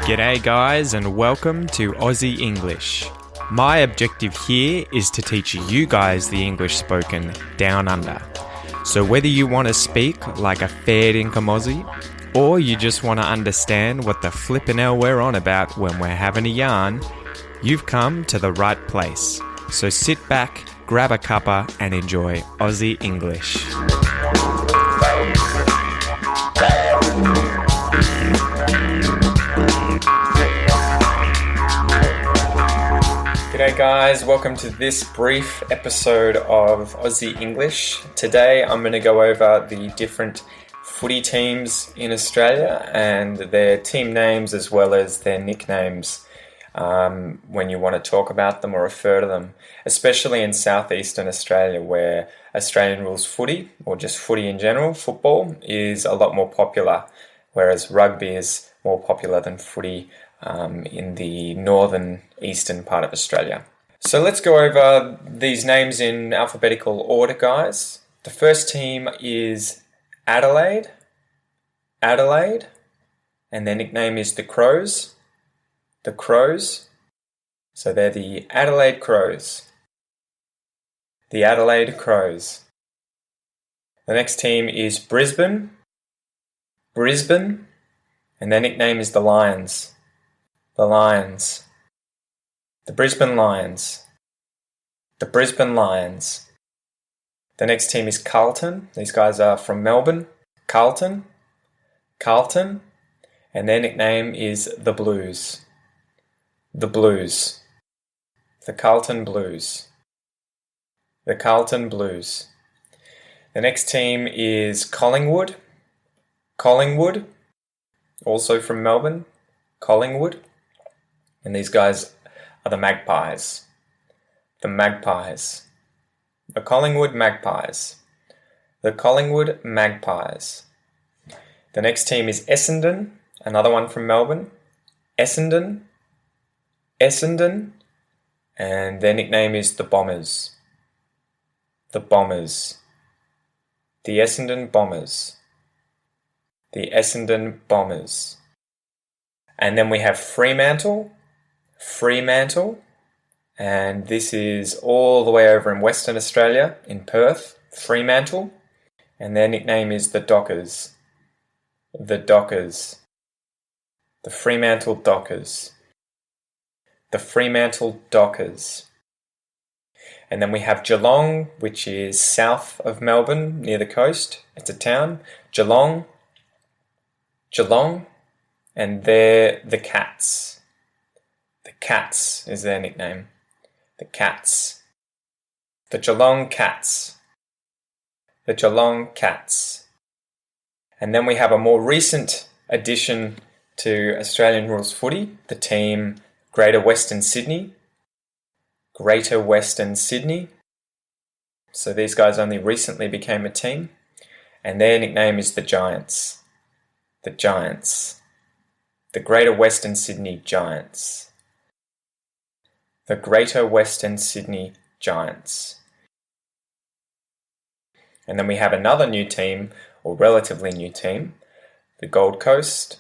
G'day guys and welcome to Aussie English. My objective here is to teach you guys the English spoken down under. So whether you want to speak like a fair dinkum Aussie, or you just want to understand what the flippin' hell we're on about when we're having a yarn, you've come to the right place. So sit back, grab a cuppa and enjoy Aussie English. G'day guys, welcome to this brief episode of Aussie English. Today I'm going to go over the different footy teams in Australia and their team names as well as their nicknames when you want to talk about them or refer to them, especially in southeastern Australia where Australian rules footy, or just footy in general, football, is a lot more popular, whereas rugby is more popular than footy in the northern eastern part of Australia. So let's go over these names in alphabetical order, guys. The first team is Adelaide, and their nickname is the Crows. The Crows. So they're the Adelaide Crows. The Adelaide Crows. The next team is Brisbane, and their nickname is the Lions. The Lions. The Brisbane Lions. The Brisbane Lions. The next team is Carlton. These guys are from Melbourne. Carlton. And their nickname is the Blues. The Blues. The Carlton Blues. The Carlton Blues. The next team is Collingwood. Also from Melbourne. Collingwood. And these guys are the Magpies. The Magpies. The Collingwood Magpies. The Collingwood Magpies. The next team is Essendon, another one from Melbourne. Essendon. And their nickname is the Bombers. The Bombers. The Essendon Bombers. The Essendon Bombers. And then we have Fremantle, and this is all the way over in Western Australia, in Perth, Fremantle, and their nickname is the Dockers. The Dockers. The Fremantle Dockers. The Fremantle Dockers. And then we have Geelong, which is south of Melbourne, near the coast. It's a town. Geelong, and they're the Cats. The Cats is their nickname. The Cats. The Geelong Cats. The Geelong Cats. And then we have a more recent addition to Australian rules footy, the team Greater Western Sydney. Greater Western Sydney. So these guys only recently became a team, and their nickname is the Giants. The Giants. The Greater Western Sydney Giants. The Greater Western Sydney Giants. And then we have another new team, or relatively new team, the Gold Coast.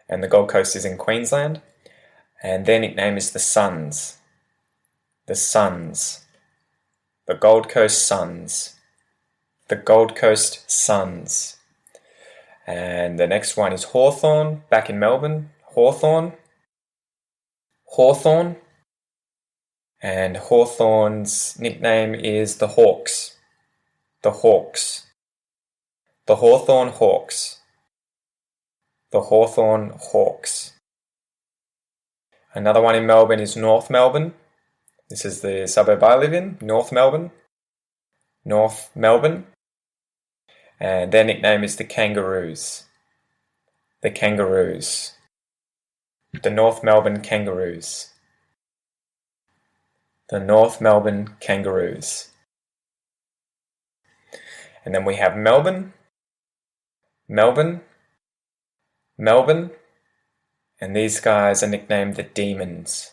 And the Gold Coast is in Queensland. And their nickname is the Suns. The Suns. The Gold Coast Suns. The Gold Coast Suns. And the next one is Hawthorn, back in Melbourne. Hawthorn. And Hawthorn's nickname is the Hawks. The Hawks. The Hawthorn Hawks. The Hawthorn Hawks. Another one in Melbourne is North Melbourne. This is the suburb I live in, North Melbourne. North Melbourne. And their nickname is the Kangaroos. The Kangaroos. The North Melbourne Kangaroos. The North Melbourne Kangaroos. And then we have Melbourne. And these guys are nicknamed the Demons.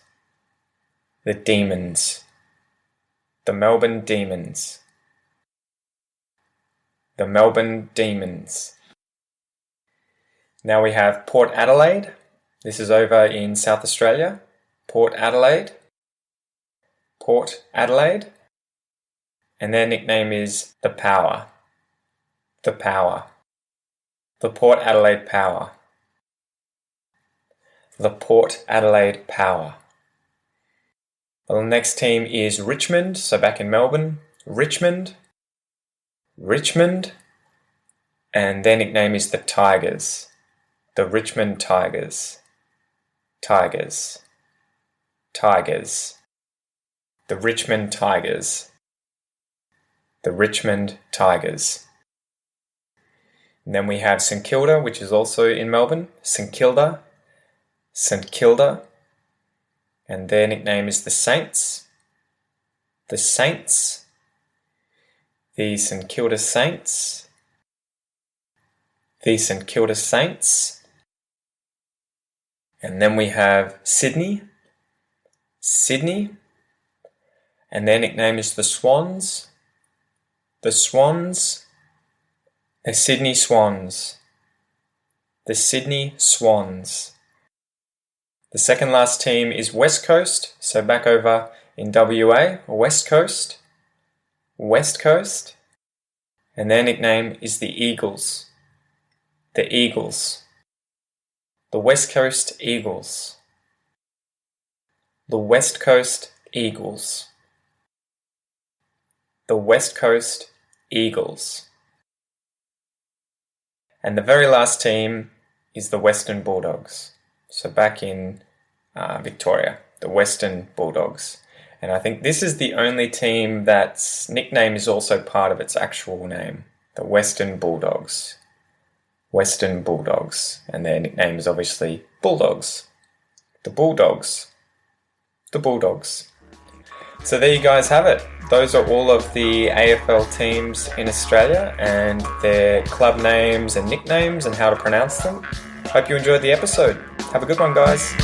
The Demons. The Melbourne Demons. the Melbourne Demons. Now we have Port Adelaide. This is over in South Australia. Port Adelaide. Port Adelaide. And their nickname is the Power. The Power. The Port Adelaide Power. The Port Adelaide Power. Well, the next team is Richmond, so back in Melbourne. Richmond. Richmond. And their nickname is the Tigers. The Richmond Tigers. Tigers. Tigers. The Richmond Tigers. The Richmond Tigers. And then we have St Kilda, which is also in Melbourne. St Kilda. St Kilda. And their nickname is the Saints. The Saints. The St Kilda Saints. The St Kilda Saints. And then we have Sydney. Sydney. And their nickname is the Swans. The Swans. The Sydney Swans. The Sydney Swans. The second last team is West Coast, so back over in WA, West Coast. West Coast. And their nickname is the Eagles. The Eagles. The West Coast Eagles. The West Coast Eagles. The West Coast Eagles. And the very last team is the Western Bulldogs. So back in Victoria, the Western Bulldogs. And I think this is the only team that's nickname is also part of its actual name. The Western Bulldogs. Western Bulldogs. And their nickname is obviously Bulldogs. The Bulldogs. The Bulldogs. So there you guys have it. Those are all of the AFL teams in Australia and their club names and nicknames and how to pronounce them. Hope you enjoyed the episode. Have a good one, guys.